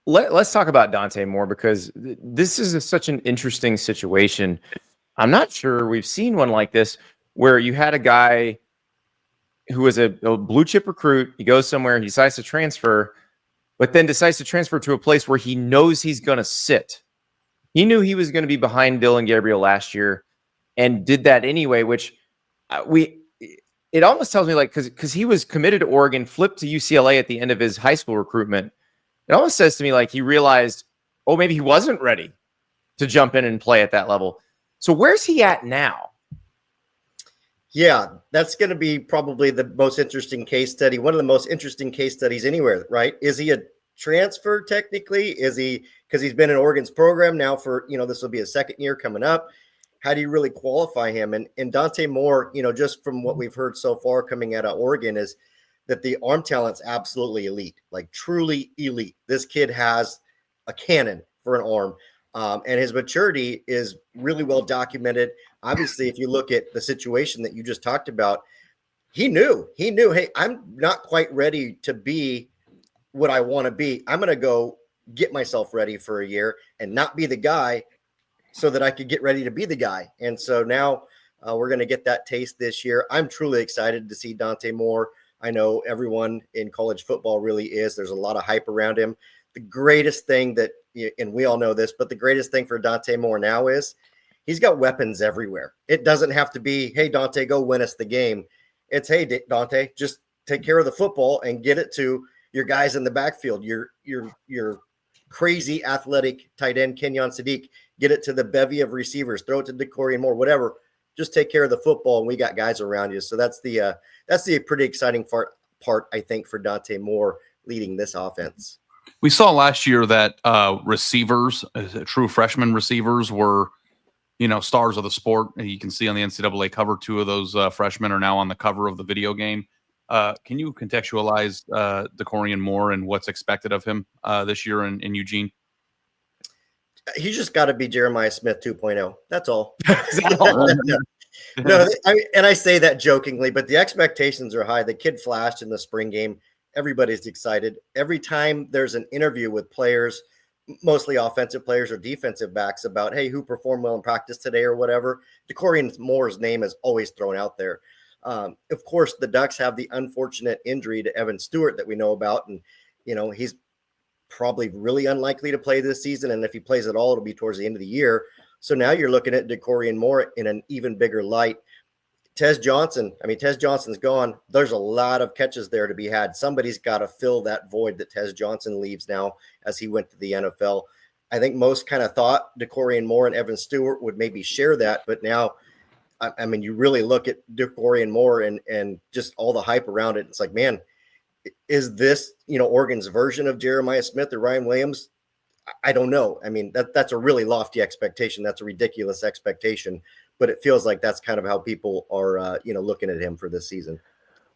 Let's talk about Dante Moore, because this is such an interesting situation. I'm not sure we've seen one like this where you had a guy who was a blue chip recruit. He goes somewhere, he decides to transfer, but then decides to transfer to a place where he knows he's going to sit. He knew he was going to be behind Dylan Gabriel last year and did that anyway, which it almost tells me, like, because he was committed to Oregon, flipped to UCLA at the end of his high school recruitment. It almost says to me like he realized, oh, maybe he wasn't ready to jump in and play at that level. So where's he at now? Yeah, that's going to be probably the most interesting case study. One of the most interesting case studies anywhere, right? Is he a transfer technically? Is he, because he's been in Oregon's program now for, this will be his second year coming up. How do you really qualify him? And Dante Moore, just from what we've heard so far coming out of Oregon, is that the arm talent's absolutely elite, like truly elite. This kid has a cannon for an arm. And his maturity is really well documented. Obviously, if you look at the situation that you just talked about, he knew, hey, I'm not quite ready to be what I want to be. I'm going to go get myself ready for a year and not be the guy so that I could get ready to be the guy. And so now we're going to get that taste this year. I'm truly excited to see Dante Moore. I know everyone in college football really is. There's a lot of hype around him. The greatest thing that, and we all know this, but the greatest thing for Dante Moore now is he's got weapons everywhere. It doesn't have to be, hey, Dante, go win us the game. It's, hey, Dante, just take care of the football and get it to your guys in the backfield, your crazy athletic tight end, Kenyon Sadiq. Get it to the bevy of receivers, throw it to DeCorian Moore, whatever. Just take care of the football, and we got guys around you. So that's the pretty exciting part, I think, for Dante Moore leading this offense. We saw last year that receivers, true freshman receivers, were, stars of the sport. And you can see on the NCAA cover, two of those freshmen are now on the cover of the video game. Can you contextualize DeCorian Moore and what's expected of him this year in Eugene? He just got to be Jeremiah Smith 2.0. That's all. No, I say that jokingly, but the expectations are high. The kid flashed in the spring game. Everybody's excited. Every time there's an interview with players, mostly offensive players or defensive backs, about, hey, who performed well in practice today or whatever, DeCorian Moore's name is always thrown out there. Of course, the Ducks have the unfortunate injury to Evan Stewart that we know about. And, he's probably really unlikely to play this season. And if he plays at all, it'll be towards the end of the year. So now you're looking at DeCorian Moore in an even bigger light. Tez Johnson's gone. There's a lot of catches there to be had. Somebody's got to fill that void that Tez Johnson leaves now as he went to the NFL. I think most kind of thought DeCorian Moore and Evan Stewart would maybe share that, but now, you really look at DeCorian Moore and just all the hype around it. It's like, man, is this, Oregon's version of Jeremiah Smith or Ryan Williams? I don't know. That's a really lofty expectation. That's a ridiculous expectation, but it feels like that's kind of how people are, looking at him for this season.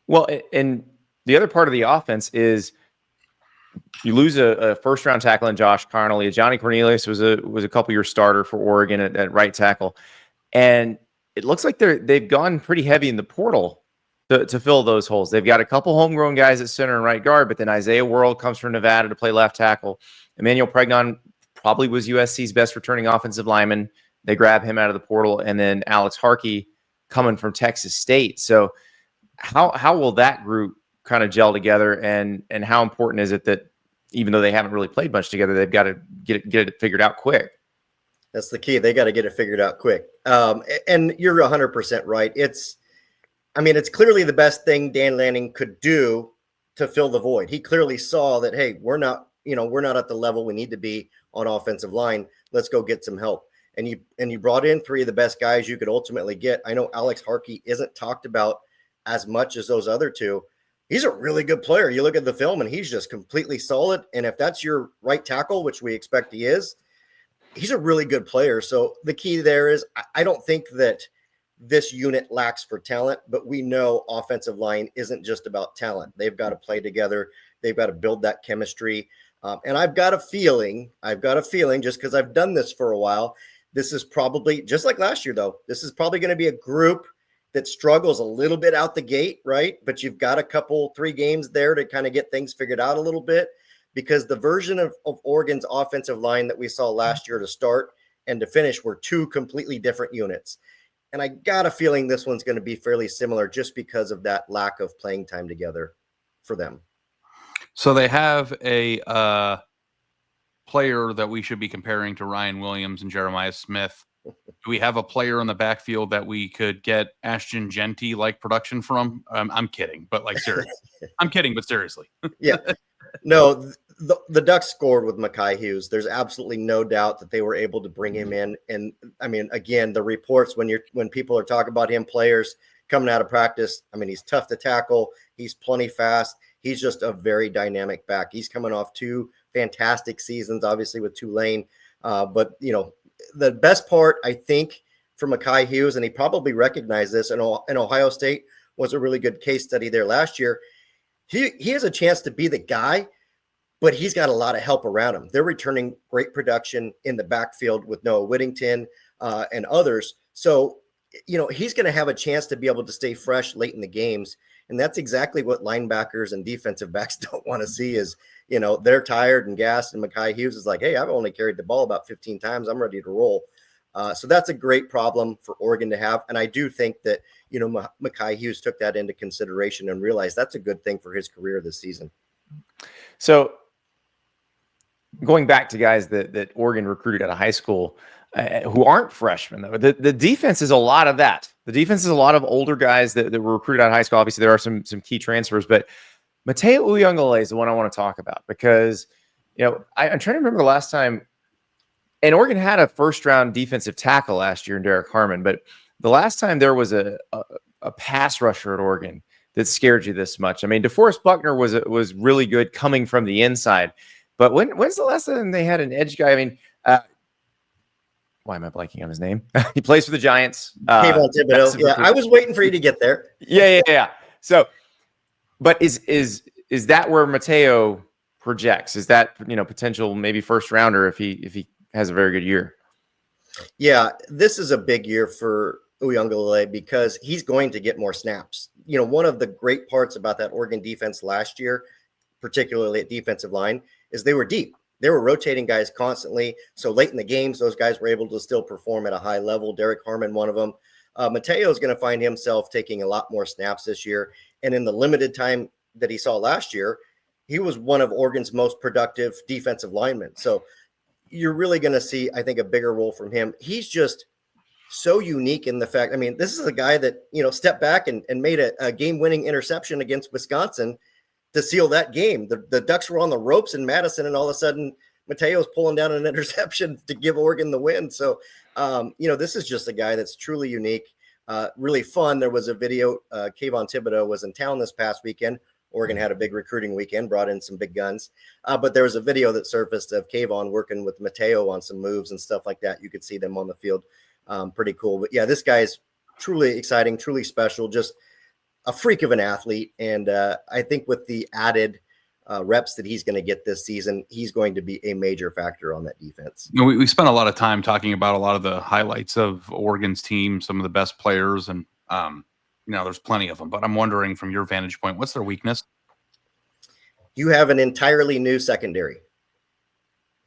Well, and the other part of the offense is you lose a first-round tackle in Josh Connolly. Johnny Cornelius was a couple-year starter for Oregon at right tackle, and it looks like they've gone pretty heavy in the portal to fill those holes. They've got a couple homegrown guys at center and right guard, but then Isaiah World comes from Nevada to play left tackle. Emmanuel Pregnon probably was USC's best returning offensive lineman. They grab him out of the portal, and then Alex Harkey coming from Texas State. So how will that group kind of gel together, and how important is it that even though they haven't really played much together, they've got to get it figured out quick? That's the key. They got to get it figured out quick. And you're 100% right. It's clearly the best thing Dan Lanning could do to fill the void. He clearly saw that, hey, we're not at the level we need to be on offensive line. Let's go get some help. And you brought in three of the best guys you could ultimately get. I know Alex Harkey isn't talked about as much as those other two. He's a really good player. You look at the film and he's just completely solid. And if that's your right tackle, which we expect he is, he's a really good player. So the key there is I don't think that this unit lacks for talent, but we know offensive line isn't just about talent. They've got to play together. They've got to build that chemistry. And I've got a feeling just because I've done this for a while, this is probably just like last year, though. This is probably going to be a group that struggles a little bit out the gate, right? But you've got a couple, 3 games there to kind of get things figured out a little bit. because the version of Oregon's offensive line that we saw last year to start and to finish were two completely different units. And I got a feeling this one's going to be fairly similar just because of that lack of playing time together for them. So they have a player that we should be comparing to Ryan Williams and Jeremiah Smith. Do we have a player in the backfield that we could get Ashton Genty like production from? I'm kidding, but like seriously, I'm kidding, but seriously. Yeah, no, the Ducks scored with Mekhi Hughes. There's absolutely no doubt that they were able to bring him in. And I mean, again, the reports when people are talking about him, players coming out of practice, I mean, he's tough to tackle. He's plenty fast. He's just a very dynamic back. He's coming off 2 fantastic seasons, obviously with Tulane. But you know, the best part, I think, for Mekhi Hughes, and he probably recognized this in Ohio State, was a really good case study there last year. He has a chance to be the guy, but he's got a lot of help around him. They're returning great production in the backfield with Noah Whittington and others. So, you know, he's going to have a chance to be able to stay fresh late in the games. And that's exactly what linebackers and defensive backs don't want to see is, you know, they're tired and gassed. And Mekhi Hughes is like, hey, I've only carried the ball about 15 times. I'm ready to roll. So that's a great problem for Oregon to have. And I do think that, you know, Mekhi Hughes took that into consideration and realized that's a good thing for his career this season. So going back to guys that Oregon recruited out of high school who aren't freshmen, though, the defense is a lot of that. The defense is a lot of older guys that were recruited out of high school. Obviously, there are some key transfers, but Mateo Uyunglele is the one I want to talk about because, you know, I'm trying to remember the last time. And Oregon had a first-round defensive tackle last year in Derek Harmon, but the last time there was a pass rusher at Oregon that scared you this much. I mean, DeForest Buckner was really good coming from the inside, but when's the last time they had an edge guy? I mean, why am I blanking on his name? He plays for the Giants. Kayvon Thibodeau. Yeah, I was waiting for you to get there. Yeah. So, but is that where Mateo projects? Is that, you know, potential maybe first rounder if he has a very good year? Yeah, this is a big year for Uyunglele because he's going to get more snaps. You know, one of the great parts about that Oregon defense last year, particularly at defensive line, is they were deep. They were rotating guys constantly. So late in the games, those guys were able to still perform at a high level. Derek Harmon, one of them. Mateo is going to find himself taking a lot more snaps this year. And in the limited time that he saw last year, he was one of Oregon's most productive defensive linemen. So you're really going to see, I think, a bigger role from him. He's just so unique in the fact, I mean, this is a guy that, you know, stepped back and made a game-winning interception against Wisconsin to seal that game. The Ducks were on the ropes in Madison, and all of a sudden, Mateo's pulling down an interception to give Oregon the win. So, you know, this is just a guy that's truly unique, really fun. There was a video, Kayvon Thibodeau was in town this past weekend. Oregon had a big recruiting weekend, brought in some big guns. But there was a video that surfaced of Kayvon working with Mateo on some moves and stuff like that. You could see them on the field. Pretty cool. But yeah, this guy is truly exciting, truly special, just a freak of an athlete. And I think with the added reps that he's going to get this season, he's going to be a major factor on that defense. You know, we spent a lot of time talking about a lot of the highlights of Oregon's team, some of the best players, and you know, there's plenty of them, but I'm wondering from your vantage point, what's their weakness? You have an entirely new secondary.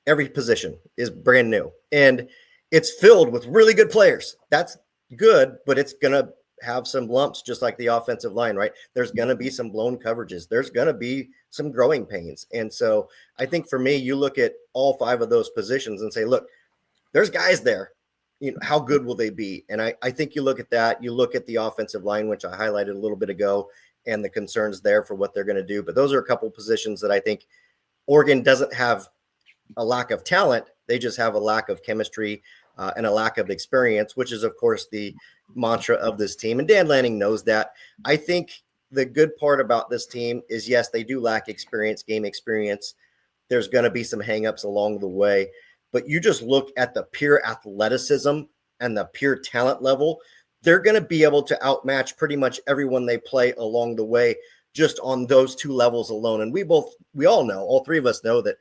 Every position is brand new, and it's filled with really good players. That's good, but it's going to have some lumps, just like the offensive line, right? There's going to be some blown coverages. There's going to be some growing pains. And so I think for me, you look at all 5 of those positions and say, look, there's guys there. You know, how good will they be? And I think you look at that, you look at the offensive line, which I highlighted a little bit ago, and the concerns there for what they're going to do. But those are a couple positions that I think Oregon doesn't have a lack of talent. They just have a lack of chemistry and a lack of experience, which is, of course, the mantra of this team. And Dan Lanning knows that. I think the good part about this team is, yes, they do lack experience, game experience. There's going to be some hangups along the way. But you just look at the pure athleticism and the pure talent level, they're going to be able to outmatch pretty much everyone they play along the way just on those 2 levels alone. And we all know, all 3 of us know that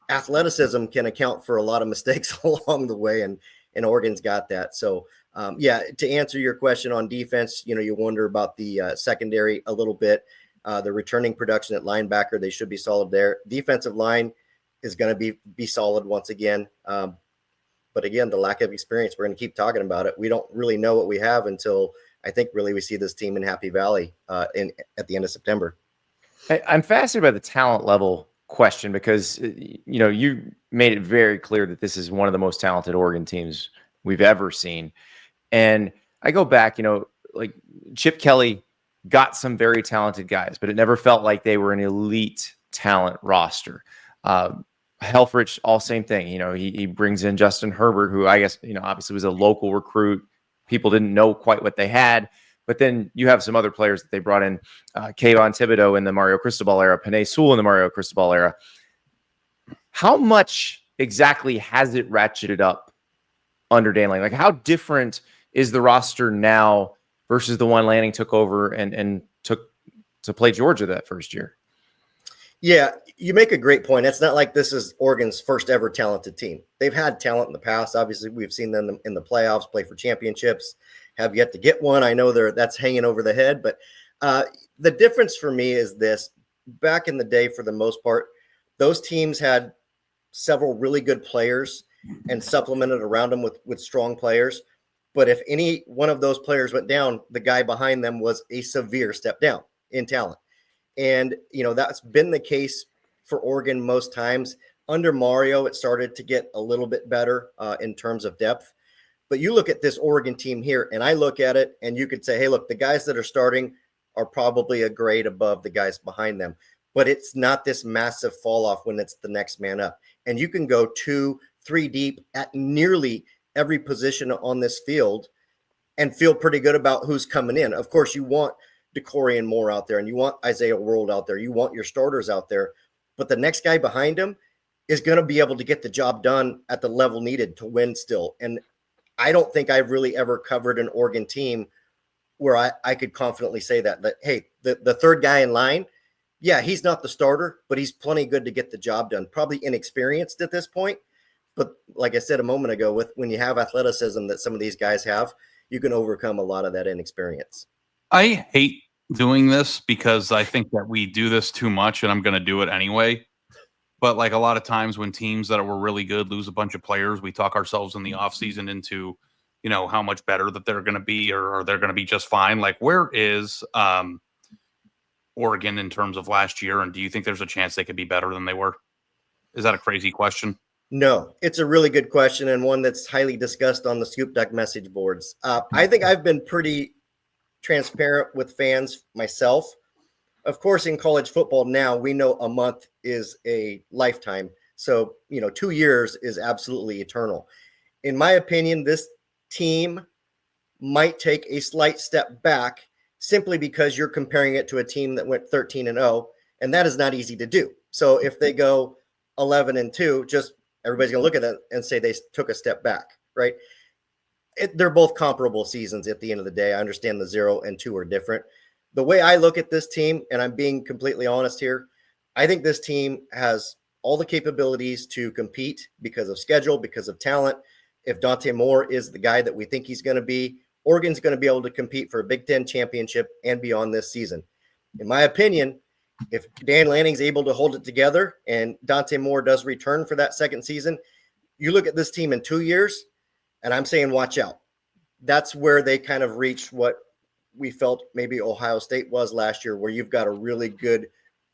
athleticism can account for a lot of mistakes along the way, and Oregon's got that. So, yeah, to answer your question on defense, you know, you wonder about the secondary a little bit. The returning production at linebacker, they should be solid there. Defensive line, is going to be solid once again. But again, the lack of experience, we're going to keep talking about it. We don't really know what we have until I think really we see this team in Happy Valley at the end of September. I'm fascinated by the talent level question because, you made it very clear that this is one of the most talented Oregon teams we've ever seen. And I go back, like Chip Kelly got some very talented guys, but it never felt like they were an elite talent roster. Helfrich, all same thing. He brings in Justin Herbert, who I guess, obviously was a local recruit. People didn't know quite what they had. But then you have some other players that they brought in, Kayvon Thibodeau in the Mario Cristobal era, Panay Sewell in the Mario Cristobal era. How much exactly has it ratcheted up under Dan Lanning? Like, how different is the roster now versus the one Lanning took over and took to play Georgia that first year? Yeah, you make a great point. It's not like this is Oregon's first ever talented team. They've had talent in the past. Obviously, we've seen them in the playoffs, play for championships, have yet to get one. I know that's hanging over the head, but the difference for me is this. Back in the day, for the most part, those teams had several really good players and supplemented around them with strong players. But if any one of those players went down, the guy behind them was a severe step down in talent. And, that's been the case for Oregon most times. Under Mario, it started to get a little bit better in terms of depth. But you look at this Oregon team here, and I look at it, and you could say, hey, look, the guys that are starting are probably a grade above the guys behind them. But it's not this massive fall off when it's the next man up. And you can go 2-3 deep at nearly every position on this field and feel pretty good about who's coming in. Of course, you want DeCorian Moore out there, and you want Isaiah World out there. You want your starters out there, but the next guy behind him is going to be able to get the job done at the level needed to win still. And I don't think I've really ever covered an Oregon team where I could confidently say that, hey, the third guy in line, yeah, he's not the starter, but he's plenty good to get the job done. Probably inexperienced at this point, but like I said a moment ago, when you have athleticism that some of these guys have, you can overcome a lot of that inexperience. I hate doing this because I think that we do this too much, and I'm going to do it anyway. But like a lot of times when teams that were really good lose a bunch of players, we talk ourselves in the offseason into, how much better that they're going to be, or they're going to be just fine. Like, where is Oregon in terms of last year? And do you think there's a chance they could be better than they were? Is that a crazy question? No, it's a really good question, and one that's highly discussed on the ScoopDuck message boards. I think I've been pretty transparent with fans myself. Of course, in college football now, we know a month is a lifetime. So, 2 years is absolutely eternal. In my opinion, this team might take a slight step back simply because you're comparing it to a team that went 13-0, and that is not easy to do. So if they go 11-2, just everybody's going to look at that and say they took a step back, right? They're both comparable seasons at the end of the day. I understand the 0 and 2 are different. The way I look at this team, and I'm being completely honest here, I think this team has all the capabilities to compete because of schedule, because of talent. If Dante Moore is the guy that we think he's going to be, Oregon's going to be able to compete for a Big Ten championship and beyond this season. In my opinion, if Dan Lanning's able to hold it together and Dante Moore does return for that second season, you look at this team in 2 years, and I'm saying watch out. That's where they kind of reach what we felt maybe Ohio State was last year, where you've got a really good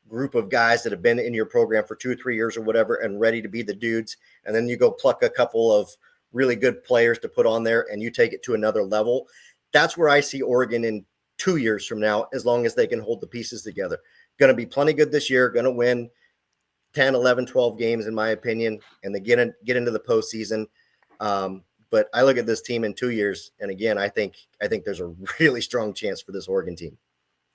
group of guys that have been in your program for 2 or 3 years or whatever and ready to be the dudes. And then you go pluck a couple of really good players to put on there and you take it to another level. That's where I see Oregon in 2 years from now, as long as they can hold the pieces together. Going to be plenty good this year, going to win 10, 11, 12 games, in my opinion, and they get into the postseason. But I look at this team in 2 years, and again, I think there's a really strong chance for this Oregon team.